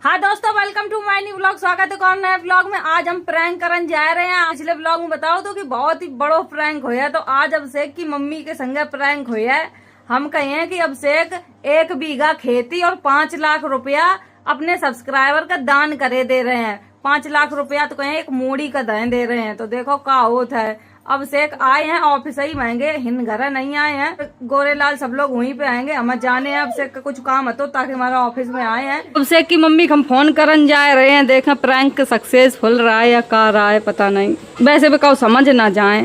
हाँ दोस्तों, welcome to my new vlog. स्वागत है कौन नए व्लॉग में। आज हम प्रैंक करने जा रहे हैं। पिछले व्लॉग में बताओ तो कि बहुत ही बड़ो प्रैंक होया, तो आज अभिषेक की मम्मी के संगे प्रैंक होया है। हम कहे हैं कि अभिषेक 1 बीघा खेती और 5 लाख रुपया अपने सब्सक्राइबर का दान करे दे रहे हैं। 5 लाख रुपया तो कहें एक मूड़ी का दान दे रहे हैं। तो देखो क्या होता है। अभिषेक आए हैं ऑफिस ही महंगे, हिन घर नहीं आए हैं। गोरेलाल सब लोग वहीं पे आएंगे। हम जाने हैं अभिषेक का कुछ काम है तो ताकि हमारा ऑफिस में आए हैं। अभिषेक की मम्मी को हम फोन करन जा रहे हैं। देखें प्रैंक सक्सेसफुल रहा है या का रहा है पता नहीं। वैसे भी कहो समझ ना जाए।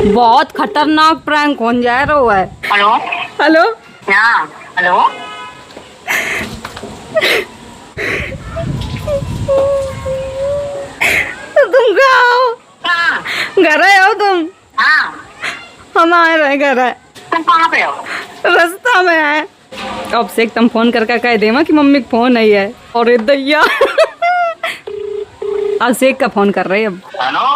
बहुत खतरनाक प्रैंक होने जा रहा है। हेलो हेलो हाँ हेलो। तुम कहाँ हो? हाँ घर आए हो तुम? हाँ। हम आए रहे घर है। तुम कहाँ पे हो? रास्ता में आए। अभिषेक तुम फोन करके कह देवा कि मम्मी का फोन नहीं है। और दैया अभिषेक का फोन कर रहे अब। हेलो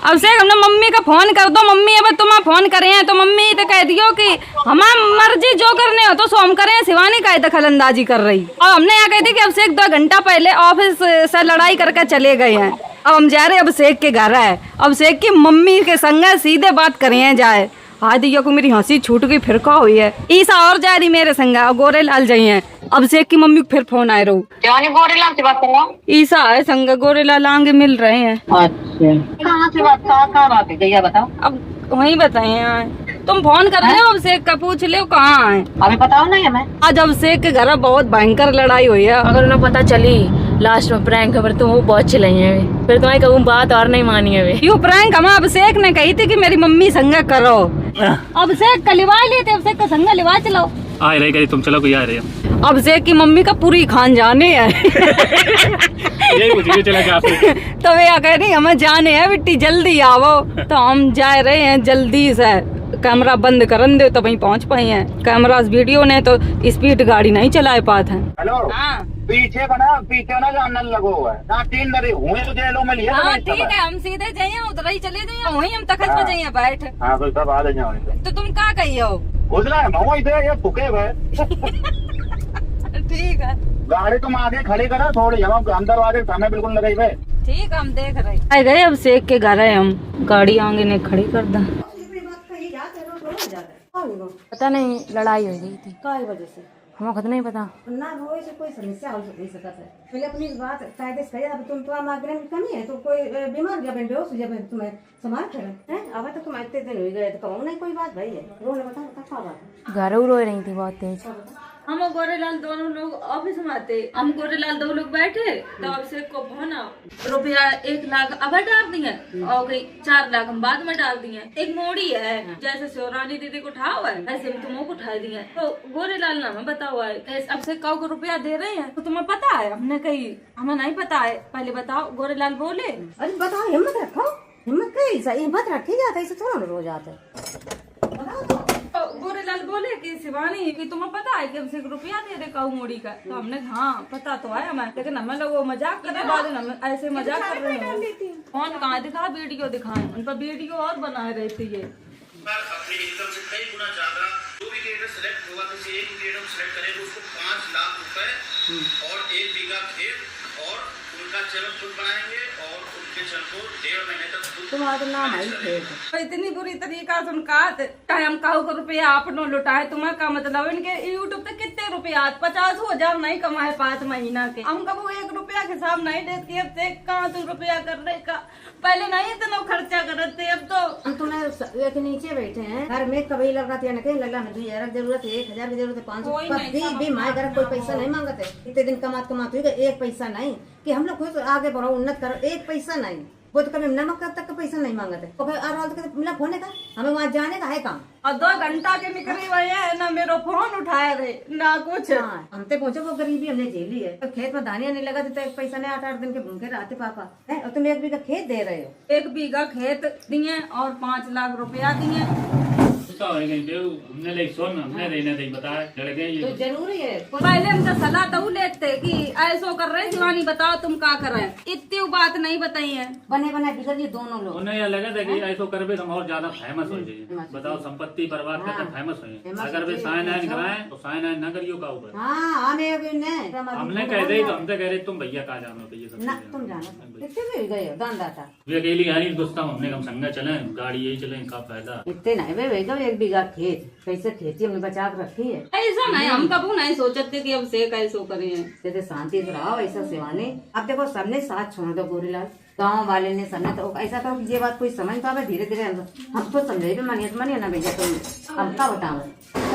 अभिषेक हमने मम्मी का फोन कर दो। मम्मी अब तुम्हारा फोन करे हैं तो मम्मी तो कह दियो कि हमारा मर्जी जो करने हो तो सो हम करें। शिवानी का दखल अंदाजी कर रही। और हमने यहाँ कही थी कि अभिषेक 2 घंटा पहले ऑफिस से लड़ाई करके चले गए हैं। अब हम जा रहे अभिषेक के घर है। अभिषेक की मम्मी के संग सीधे बात करें जाए। हाँ दिया को मेरी हंसी छूट गई। फिर क्या हुई है। ईसा और जा रही मेरे संग और गोरेलाल जाइए। अभिषेक की मम्मी को फिर फोन आए रहो। शिवानी गोरेलाल से बात कर रहा हूँ। ईसा है संग, गोरेलाल आगे मिल रहे हैं। अच्छा कहाँ से बात, कहाँ बात है जैया बताओ। अब वही बताए। तुम फोन कर रहे हो अभिषेक का, पूछ ले कहाँ है। अभी बताओ नहीं हमें। आज अभिषेक के घर बहुत भयंकर लड़ाई हुई है। अगर उन्हें पता चली लास्ट में प्रैंक खबर तो वो बहुत चिल्लाई है। फिर तुम्हारी कहूँ बात और नहीं मानी है। यू प्रैंक हम अभिषेक ने कही थी कि मेरी मम्मी संग करो। अभिषेक का लिवा लेते, अभिषेक का संग लिवा चलो। आ रही करी तुम, चलो कोई आ रही है। अभिषेक की मम्मी का पूरी खान जाने है। यही पूछिए चला क्या आपसे। तो वे कह रही हमें जाने है बिट्टी, जल्दी आओ। तो हम जा रहे हैं जल्दी से। कैमरा बंद करन दे तो वहीं पहुंच पाए हैं। कैमरा वीडियो ने तो स्पीड गाड़ी नहीं चला पाते हैं। हेलो हाँ पीछे ना जानने लगो हुआ है ना। 3 दरी हुए तो जेलों में लिया। हाँ ठीक है, हम सीधे जाइए, उधर ही चले जाइए। वहीं हम तखत में जाइए बैठ। हाँ तो सब आ जाओ। तो तुम क्या कही हो? घुसना है मऊ इधर ये फुके हुए। ठीक है, गाड़ी तुम आगे खड़ी करा थोड़ी, हम अंदर वाले सामने बिल्कुल लगे हुए। ठीक है हम देख रहे आए गए। अब सेक के घर है हम। गाड़ी आगे ने खड़ी कर दा। पता नहीं लड़ाई हो गई थी। काय वजह से हमें खुद नहीं पता। ना हो से कोई समस्या हो सकता है। पहले अपनी बात कायदे से कहिए। अब तुम तो मांगने में कमी है तो कोई बीमार जब बेहोश जब तुम्हें संभाल कर हैं। अब तो तुम इतने दिन हो गए तो कहूँ नहीं कोई बात भाई है। रोने बता क्या बात है। घर रो रही थी बहुत तेज। हम और गोरेलाल दोनों लोग ऑफिस में आते। हम गोरेलाल 2 लोग बैठे तो अभिषेक को फोन रुपया 1 लाख अब डाल दिए और कहीं 4 लाख हम बाद में डाल दिए। एक मोड़ी है जैसे शिवरानी दीदी को उठाओ है ऐसे हम तुमको उठा दिए। तो गोरेलाल ने हमें बताओ है अभिषेक को रुपया दे रहे हैं तो तुम्हें पता है? हमने कही हमें नहीं पता है, पहले बताओ। गोरेलाल बोले अरे बताओ, हिम्मत रखो। हिम्मत कैसा हिम्मत रखी जाता है, इसे थोड़ा रोज आता है। तो गोरेलाल बोले कि शिवानी कि तुम्हें पता है कि हमसे रुपया दे रहे काऊ मोड़ी का। तो हमने हाँ पता तो है हमें, लेकिन हमें लोग मजाक कर रहे हैं। ऐसे मजाक कर रहे हैं। फोन कहाँ दिखा, वीडियो दिखाए। उन पर वीडियो और बनाए रहे थे। ये अपनी इनकम से कई गुना ज्यादा जो भी क्रिएटर सेलेक्ट होगा, किसी एक क्रिएटर को सेलेक्ट करेंगे उसको 5 लाख रुपए और 1 बीघा खेत और उनका चैनल खुद बनाएंगे और उनके चैनल को 1.5 महीने तक तुम्हारा नाम है इतनी बुरी तरीका से उनका हम काहू का रुपया आपनो लुटाए। तुम्हें का मतलब? इनके यूट्यूब पे कितने रुपया 50,000 नहीं कमाए 5 महीना के। हम कबू 1 रुपया के हिसाब नहीं देती। अब देख कहाँ तू रुपया करने का, पहले नहीं इतना खर्चा करते। अब तो हम तुम्हें एक नीचे बैठे हैं घर में कभी लगा कहीं लगा में 2,000 की जरूरत है, 1,000 की जरूरत है, 500 भी माए घर कोई पैसा नहीं मांगते। इतने दिन कमाते हुए 1 पैसा नहीं कि हम लोग खुद आगे बढ़ो उन्नत करो। 1 पैसा नहीं। वो तो कभी नमक तक का पैसा नहीं मांगते। तो मतलब होने का हमें वहाँ जाने का है काम। और 2 घंटा के निकले हुए है ना, मेरा फोन उठाए रहे ना कुछ। हम तो पहुंचे वो गरीबी हमने झेली है। तो खेत में दानिया नहीं लगा देता, 1 पैसा नहीं। 8-8 दिन के भूखे रहते पापा है। और तुम 1 बीघा खेत दे रहे हो। 1 बीघा खेत दिए और 5 लाख रुपया दिए। गुस्सा हो गई बेऊ हमने ले सुन हमने देने दे बताया लड़के तो ये जरूरी है पहले हमसे सलाह तो लेते कि ऐसो कर रहे शिवानी बताओ तुम क्या कर रहे हैं, इतनी बात नहीं बताई है। बने बने बिगड़ ये दोनों लोग। उन्हें यह लगा था कि ऐसो करबे तो हम और ज्यादा फेमस हो जाइए। बताओ संपत्ति बर्बाद करके फेमस हो, अगर वे साइन आइन कराएं तो साइन आइन न करियो का ऊपर। हाँ हमें हमने कह दे तो हमसे कह रहे तुम भैया कहाँ जानो ये सब ना चीजें। तुम जानो कितने भी गए हो दानदाता वे अकेली है नहीं दोस्ता हमने कम संग चले गाड़ी यही चले का फायदा। इतने नहीं वे वेगा 1 बीघा खेत कैसे खेती हमने बचा के रखी है। ऐसा नहीं, हम कबू नहीं सोचते कि अब से कैसो करें। जैसे शांति से रहो ऐसा शिवानी। अब देखो सबने साथ छोड़ दो गोरीलाल, गाँव वाले ने सबने तो ऐसा करो कि ये बात कोई समझ पावे धीरे धीरे हम तो समझे भी मानिए ना भैया तुम हम क्या बताओ।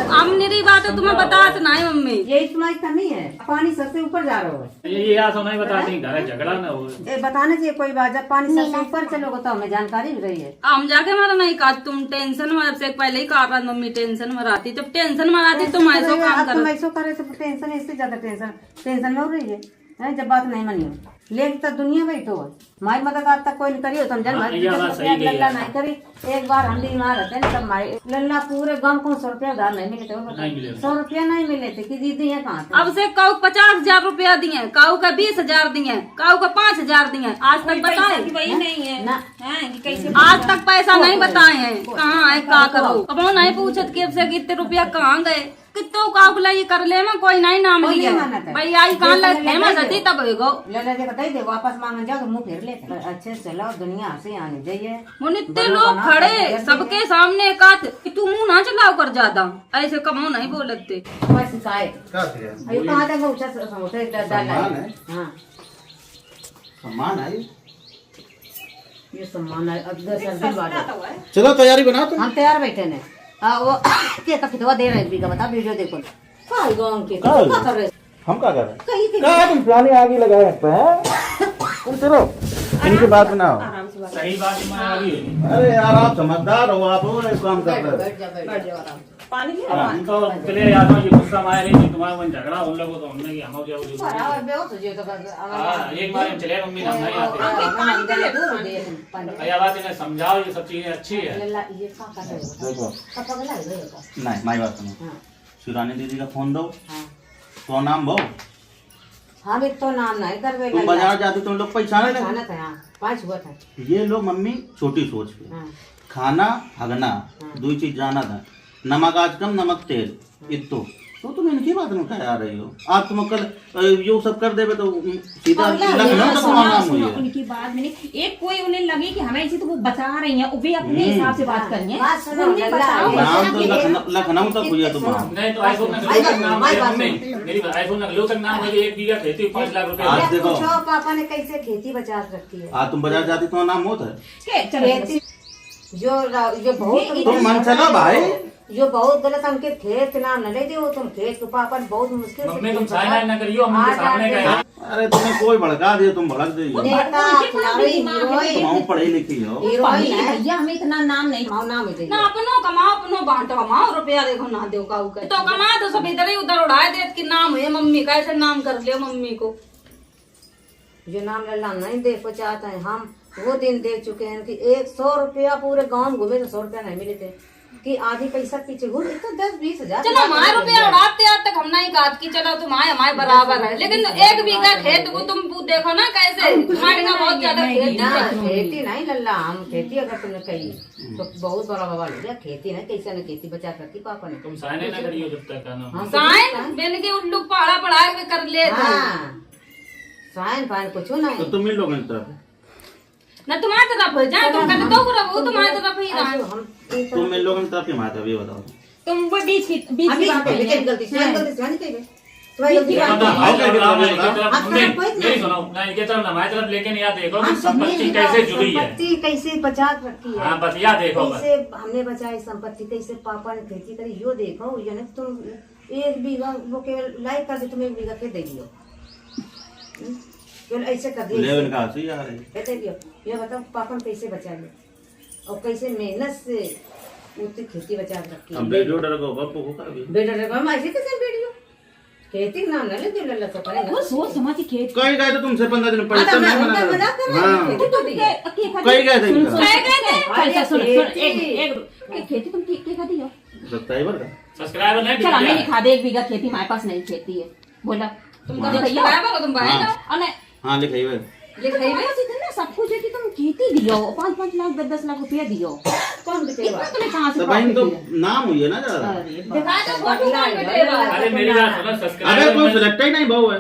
हम मेरी बात है तुम्हें बता तो नहीं मम्मी। यही तुम्हारी कमी है, पानी सर से ऊपर जा रहा हो। ये आज नहीं बताती घर झगड़ा ना हो। बताना चाहिए कोई बात, जब पानी सर से ऊपर चलोगे तो हमें जानकारी भी रही है। हम जाके हमारा नहीं कहा तुम टेंशन में से पहले ही कहा मम्मी टेंशन में रहती, जब टेंशन में रहती तुम ऐसा काम तुम करो। ऐसा करे तो टेंशन इससे ज्यादा टेंशन में हो रही है जब बात नहीं मानी हो। लेकिन तो दुनिया भाई तो हमारी मदद आज तक कोई नहीं करी हो, समझ लल्ला नहीं करी। एक बार हम बीमार रहते हैं तब हमारे लल्ला पूरे गांव को 100 रुपया उधार नहीं मिले थे, 100 रुपया नहीं मिले थे कि दीदी है कहाँ से। अब से काऊ 50,000 रुपया दिए, काऊ का 20,000 दिए, काऊ का 5,000 दिए, आज तक बताए वही नहीं है ना आज तक पैसा नहीं बताए हैं कहाँ है क्या करो। अब वो नहीं पूछत कि अब से कितने रुपया कहाँ गए कितो का ये कर ले में कोई नहीं नाम लिया भाई आई कहाँ लग फेमस हती तब होगो लल्ला जी बताई दे वापस मांगने जाओ मुंह फेर लेते अच्छे से चलो दुनिया से आने जाइए। इतने लोग खड़े सबके सामने काट कि तू मुंह ना चलाओ कर ज्यादा ऐसे कमो नहीं बोलते। बस शिकायत अयो कहाँ तक ऊंचा समोसे डाल हाँ सम्मान है ये सम्मान है। अब 10 दिन बाद चलो तैयारी बना तुम। हम तैयार बैठे ने। हाँ वो के तक कितवा दे रहे बीघा बता वीडियो देखो काय गांव के क्या कर रहे हम क्या कर रहे कहीं हैं? क्या तुम पुरानी आगे लगाए रखते हैं? तुम चलो इनकी बात बनाओ। सही बात में आ गई। अरे यार आप समझदार हो, आप और एक काम कर रहे हो। बैठ जाओ आराम हम तो चले याद ये गुस्सा माया नहीं तुम्हारा मन झगड़ा उन लोगों तो हमने कि हम हो जाओ एक बार चले मम्मी हम नहीं आते भैया बात इन्हें समझाओ ये सब चीजें अच्छी है। देखो नहीं माई बात सुनो, शिवानी दीदी का फोन दो तो नाम भो हम एक तो नाम नहीं करवे तुम बाजार जाते तुम लोग पहचाने लगे। खाना था 5 हुआ था। ये लोग मम्मी छोटी सोच पे हाँ। खाना हगना 2 चीज जाना था, नमक आज कम नमक तेल इतो तो तुम इनकी बात में क्या आ रही हो। आप तुम कल यो सब कर देवे तो सीधा लखनऊ तक तुम्हारा नाम हुई है। उनकी बात में नहीं एक कोई उन्हें लगे कि हमें इसे तो वो बचा रही है वे अपने हिसाब से बात करेंगे उन्हें बताओ नाम तो लखनऊ तक हुई है तुम्हारा। नहीं तो आईफोन नाम मेरी आईफोन लोग नाम है 1 बीघा खेती 5 लाख रुपए। आज देखो पूछो पापा ने कैसे खेती बचा रखी है। आज तुम बाजार जाती तुम्हारा नाम होता है। खेती जो बहुत तुम मन चला भाई जो बहुत गलत हमके खेत के नाम न ले दो तुम खेत के पापा बहुत मुश्किल मम्मी तुम साइन ना करियो हम उनके सामने गए। अरे तुम्हें कोई भड़का दिया तुम भड़क दे नेता खिलाड़ी हीरोइन तुम पढ़ी लिखी हो। हीरोइन है भैया हमें इतना नाम नहीं नाम है ना अपनो कमाओ अपनो बांटो कमाओ रुपया देखो ना दो काऊ का तो कमा तो सब इधर ही उधर उड़ाए देत कि नाम है मम्मी का ऐसे नाम कर लियो मम्मी को। जो नाम लल्ला नहीं देख चाहते हैं हम वो दिन देख चुके हैं कि 100 रुपया पूरे गांव घूमे तो 100 रुपया नहीं मिले थे कि आधी पैसा पीछे घूम तो 10-20 हजार। चलो हमारे रुपया उड़ाते आज तक हम नहीं कहा कि चलो तुम्हारे हमारे बराबर है, लेकिन 1 बीघा खेत को तुम देखो ना कैसे तुम्हारे का बहुत ज्यादा खेत ना है। खेती नहीं लल्ला हम खेती अगर तुमने कही तो बहुत बड़ा बवाल हो गया। खेती नहीं कैसे न खेती बचा रखी पापा ने। तुम साइन ना करियो जब तक का नाम। साइन बेन के उल्लू पहाड़ा पढ़ा के कर ले साइन फाइन कुछ नहीं। तो तुम इन लोगों की तरफ ना तुम्हारे तरफ है जाए तुम कहते तो रहो तुम्हारे तरफ ही रहा। तुम इन लोगों की तरफ की माता ये बताओ। तुम वो बीच की बात है लेकिन गलती से गलती से नहीं कही तुम्हारी गलती मेरी सुनो ना इनके तरफ हमारी तरफ लेकिन याद देखो संपत्ति कैसे जुड़ी है। संपत्ति कैसे बचा रखी है। हाँ बस याद देखो बस। कैसे हमने बचाई संपत्ति कैसे पापा ने खेती करी यो देखो ये नहीं तुम 1 बीघा वो केवल लाइक कर दे तुम 1 बीघा खेत दे दियो केवल ऐसे कर दिए लेवन का हंसी आ रही दे दियो। ये बताओ पापा ने कैसे बचा लिया और कैसे मेहनत से उतनी खेती बचा रखी अब है। बेटो डर को बापू को कर भी बेटा रे हम ऐसे कैसे वीडियो खेती नाम ना ले दे लल्ला तो करेगा वो सोच समझ के खेत कहीं गए तो तुमसे 15 दिन पहले तो नहीं मैं मना मजाक कर रहा हाँ हूं खेती तो दी कहीं गए थे इनका। सुन सुन एक खेती तुम ठीक के दी हो? सब्सक्राइबर का सब्सक्राइबर नहीं चल हमें दिया। दिखा दे 1 बीघा खेती हमारे पास नहीं खेती है। बोला तुम हाँ। तो सब्सक्राइबर हो, तुम भाई हाँ। ना अने हाँ लिखाई हुए ये खरीदे इतना सब कुछ है कि तुम खेती दियो 5-5 लाख 10-10 लाख रुपया दियो। कौन बेचेगा? इतना तुम्हें कहाँ से तो बहन तो profit है? नाम हुई है ना ज्यादा। अरे दिखा दो फोटो कौन बेटेगा। अरे मेरी बात सुनो, अबे सब्सक्राइबर कोई में- सिलेक्ट ही नहीं बहु है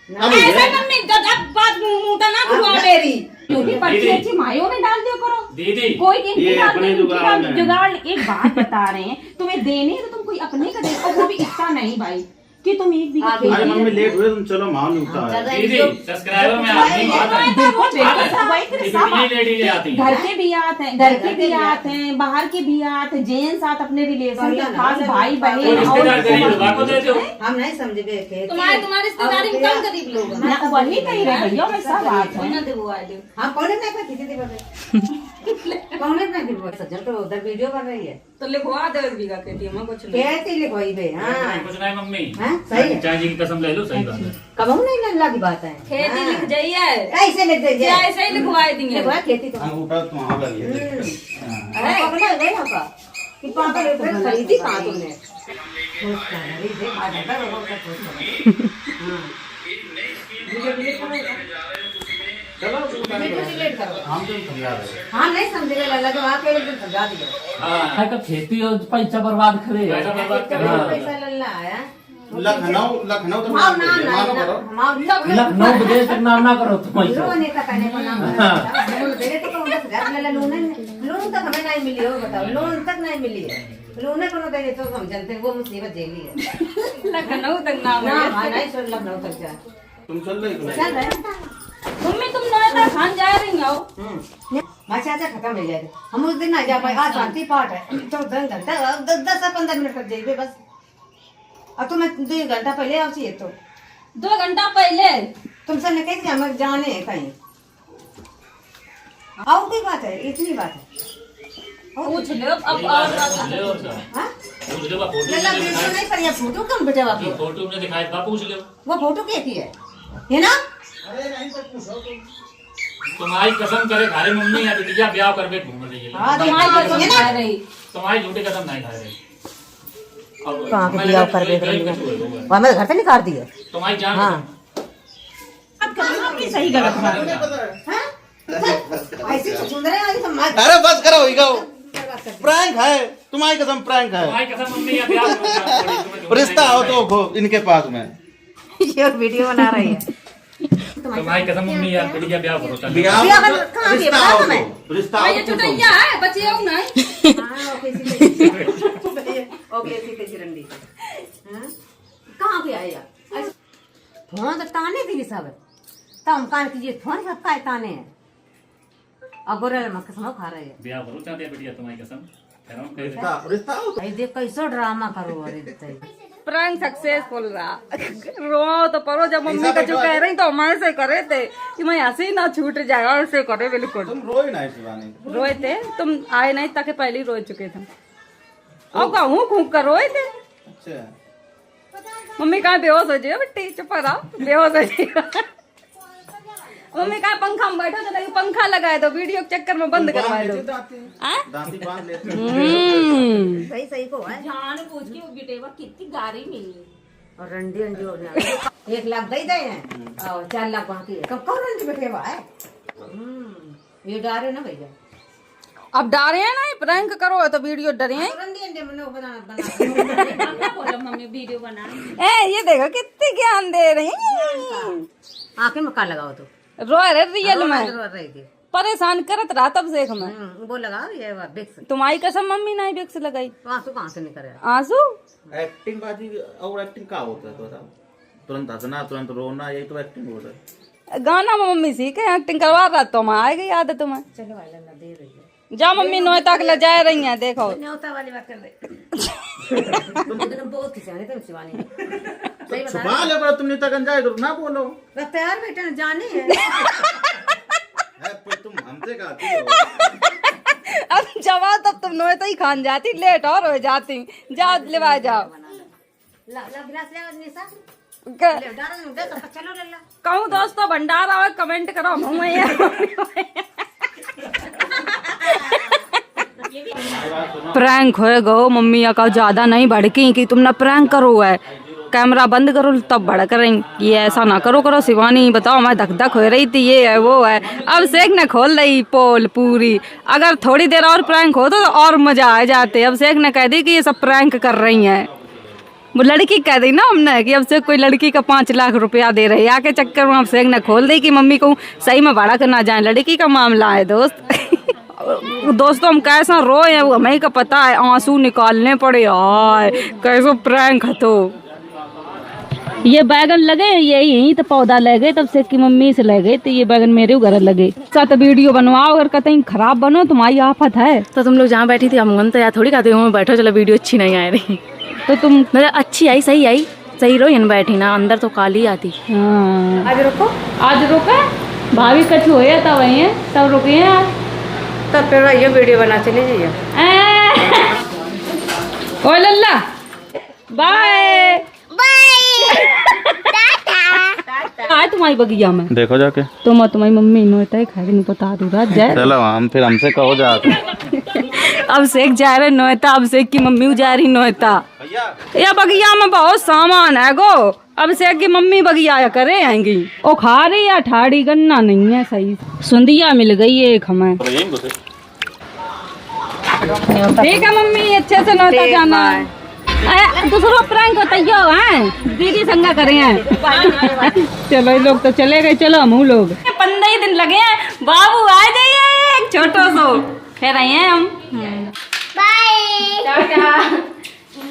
अब ऐसा ये- मम्मी तो जब बात मुंह ना खुआ मेरी। क्योंकि पर्ची अच्छी मायों में डाल दियो करो। दीदी कोई दिन ये की डाल अपने दे, उनकी जुगाड़ डाल में। दे। जुगाड़ एक बात बता रहे हैं तुम्हें देने तो तुम कोई अपने का दे और वो भी इतना नहीं भाई कि तुम 1 बीघा आगे। अरे मम्मी खेती लेट हुए तुम चलो माल उठा है दीदी सब्सक्राइबर में आदमी बात है। देखो बेटे सब वही फिर सब ये लेडी ले आती है। घर के भी आते हैं, घर के भी आते हैं, बाहर के भी आते हैं, जेंट्स आते अपने रिलेशन के खास भाई तो बहन रिश्तेदार गरीब और लोगों को दे दो। हम नहीं समझे बे खेती। तुम्हारे रिश्तेदारी में कम गरीब लोग हैं। मैं वही कही रही भैया मैं सब बात है। ना देबो आ दे। हाँ कौन नहीं पे खेती दे कौन नहीं पे सज्जन तो उधर वीडियो बन रही है। तो लिखवा दो 1 बीघा खेती हम कुछ नहीं। कहती लिखवाई बे। हाँ कुछ नहीं मम्मी, हाँ सही है। चाय जी की कसम ले लो, सही बात है। कब नहीं लल्ला की बात है। खेती लिख जाइए ऐसे लिख दीजिए। क्या ऐसे ही लिखवाए देंगे। लिखवा खेती तो हम उठा तो वहाँ लगी है अरे पकड़ा गई आपका कि पापा फिर खरीदी कहाँ तुमने चलो हम तो समझा रहे हाँ नहीं समझेगा लल्ला के वहाँ के समझा दिया। हाँ, का खेती और पैसा बर्बाद करे पैसा बर्बाद कर कितना रहा है। पैसा लल्ला आया। लखनऊ तो हाँ नाम मानो करो लखनऊ विदेश का नाम ना करो तुम ऐसा। लोन का पहले को नाम लोन दे तो कौन 10,000 लल्ला लोन तक हमें नहीं मिली हो बताओ। लोन तक नहीं मिली है। लोन को दे तो हम जानते हैं वो मुसीबत झेली है। लखनऊ तक नाम ना है। हाँ नहीं सुन लखनऊ तक जा तुम चल रही हो चल रहे मम्मी तुम नोएडा खान जा रही हो। माचा खत्म हो जाए हम उस दिन ना जा पाए। आज शांति पाठ है तो 10 घंटा 10 से 15 मिनट तक जाइए बस। अब तुम्हें 2 घंटा पहले आओ चाहिए तो 2 घंटा पहले तुमसे ने कही हम जाने हैं कहीं। और कोई बात है इतनी बात है। पूछ लो अब और ले और क्या? हाँ पूछ लो बा, फोटो लल्ला में वीडियो दिखाए। नहीं पर ये फोटो कम बेटे बापू फोटो में दिखाए बा, पूछ लो। वो फोटो क्या की है ना। तुम्हारी कसम करे घरे मम्मी या बिटिया ब्याह करके घूम रही है। हाँ तुम्हारी देखा कसम है खा ना। रही। तुम्हारी झूठी कसम नहीं खा रही। अब कहाँ के मैंने ब्याह कहा, कर कोई- दे कोई रही कुछ हुआ होगा। हमें घर से निकाल दिए। तुम्हारी जान हाँ बात करना अपनी सही गलत बात। ऐसे तो सुंदर है आज हम अरे बस करो ही गो प्रैंक है तुम्हारी कसम प्रैंक है तुम्हारी कसम मम्मी या ब्याह करो। रिश्ता हो तो हो इनके पास में ये वीडियो बना रही है। तुम्हारी कसम मम्मी या बिटिया ब्याह करो। चल। ब्याह ब्याह हो तो कहाँ रिश्ता ब्याह हो में? तो रिश्ता हो ये तो चुटैया है बच्चे हो नहीं। हाँ किसी के चिरंडी कहाँ के आएगा फोन तो ताने थी सब तम कान कीजिए फोन सब का ताने हैं अब गोरे में कसम खा रहे हैं। ब्याह करो चाहते हैं बिटिया तुम्हारी कसम। कह रहा हूँ, कह रही। रिश्ता हो भाई देख कैसो ड्रामा करो अरे बताइए। प्रैंक सक्सेसफुल रहा। रो तो परो जब मम्मी का जो कह रही तो हमारे से करे थे कि मैं ऐसे ही ना छूट जाएगा और से करे बिल्कुल। तुम रोई ना शिवानी रोए थे तुम आए नहीं ताकि पहले ही रो चुके थे और कहूँ खूब कर रोए थे। अच्छा मम्मी कहाँ बेहोश हो जाए बेटी चुप रहो बेहोश हो जाएगा। मम्मी कहाँ पंखा में बैठो तो नहीं पंखा लगाए दो वीडियो के चक्कर में बंद करवाए दो। दांती बांध लेते सही सही को है जान पूछ के वो बेटेवा कितनी गारी मिली और रंडी रंडी हो गया 1 लाख दे दे हैं और 4 लाख बाकी है कब कौन रंडी बैठे हुआ है। ये डारे ना भैया अब डरे हैं ना प्रैंक करो तो वीडियो डरे हैं। रंडी रंडी मैंने बना बोला मम्मी वीडियो बना। ये देखो कितनी ज्ञान दे रही हैं। आंखें में का लगाओ तो रोए रे रियल में रो रही थी। परेशान करत रहा तब से मैं वो लगाओ ये विक्स तुम्हारी कसम मम्मी नहीं विक्स लगाई तो आंसू कहाँ से निकल रहा आंसू एक्टिंग बाजी और एक्टिंग का होता है तो बताओ तुरंत हंसना तुरंत रोना यही तो एक्टिंग होता है। गाना में मम्मी सीखे एक्टिंग करवा रहा तो मैं आ गई आदत तुम्हें। चलो वाला दे रही है जा मम्मी नोए तक ले जा रही हैं देखो। न्योता वाली बात कर दे तुम बहुत खिंचाने तुम शिवानी सही बता छुपा ले पर तुम नहीं तक जाए तो ना बोलो रहे तैयार बेटा जाने है है पर तुम हमसे गाती हो अब जवाब तब तुम नोए ही खान जाती लेट और हो जाती जा लेवा जाओ। ला गिलास ले निशा क- ले डाल दे तो चलो ले ला कहूँ दोस्तों भंडारा और कमेंट करो हम प्रैंक होए गो मम्मी का ज्यादा नहीं भड़की कि तुमने प्रैंक करो है, कैमरा बंद करो तब भड़क रही, ये ऐसा ना करो करो शिवानी, बताओ मैं धक धक हो रही थी, ये है वो है। अब शेख ने खोल रही पोल पूरी, अगर थोड़ी देर और प्रैंक हो तो और मजा आ जाते। अब शेख ने कह दी कि ये सब प्रैंक कर रही हैं, वो लड़की कह दी ना हमने कि अब से कोई लड़की का 5 लाख रुपया दे रही, आके चक्कर में अब शेख ने खोल दी कि मम्मी को सही में भड़क ना जाए, लड़की का मामला है दोस्त। दोस्तों हम कैसा रोए हैं वो हमें का पता है, आंसू निकालने पड़े यार, कैसो प्रैंक है। तो ये बैगन लगे यही तो पौधा लगे, तब से की मम्मी से लगे तो ये बैगन मेरे घर लगे। साथ वीडियो बनवाओ, अगर कहीं खराब बनो तुम्हारी आफत है। तो तुम लोग जहाँ बैठी थी हम तो यार थोड़ी कहते हो बैठो चलो वीडियो अच्छी नहीं आ रही, तो तुम मतलब अच्छी आई सही रहो इन बैठी ना, अंदर तो काली आती। हाँ। आज रुको भाभी कछु हो तब वही है, तब रुके हैं आज, तब फिर ये वीडियो बना चली जाइए। ओ लल्ला बाय आए तुम्हारी बगिया में देखो जाके, तुम्हारी मम्मी नोता खा के नहीं बता दू रात जाए। चलो हम फिर हमसे कहो जाके। अब शेख जा रहे नोता, अब शेख की मम्मी जा रही नोता। या बगिया में बहुत सामान है गो, अब शेख की मम्मी बगिया करे आएंगी। ओ खा रही या ठाड़ी गन्ना नहीं है सही, सुंदिया मिल गई एक हमें। ठीक है मम्मी अच्छे से नोता जाना है। दूसरा प्रैंक होता है दीदी संगा करे हैं। चलो ये लोग तो चले गए, चलो हम लोग 15 दिन लगे हैं, बाबू आ जाइए एक छोटो सो, फिर आए हैं हम। बाय टाटा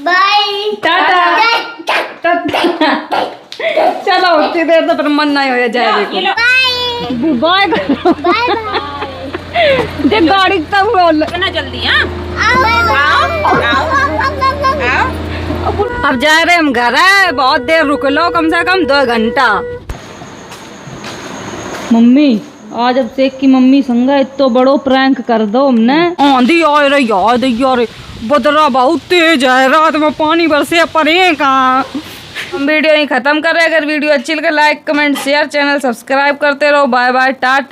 बाय टाटा। चलो उतनी देर तो फिर मन नहीं हो जाए, देखो बाय बाय देख गाड़ी तब बोल इतना जल्दी। अब जा रहे हम घर है, बहुत देर रुक लो, कम से कम 2 घंटा। मम्मी आज अब शेख की मम्मी संग इतो बड़ो प्रैंक कर दो हमने। आंधी आ रही यार, बदरा बहुत तेज है, रात में पानी बरसे पड़े कहाँ। हम वीडियो ही खत्म कर रहे हैं, अगर वीडियो अच्छी लगे like comment share, channel subscribe करते रहो। Bye bye Tata.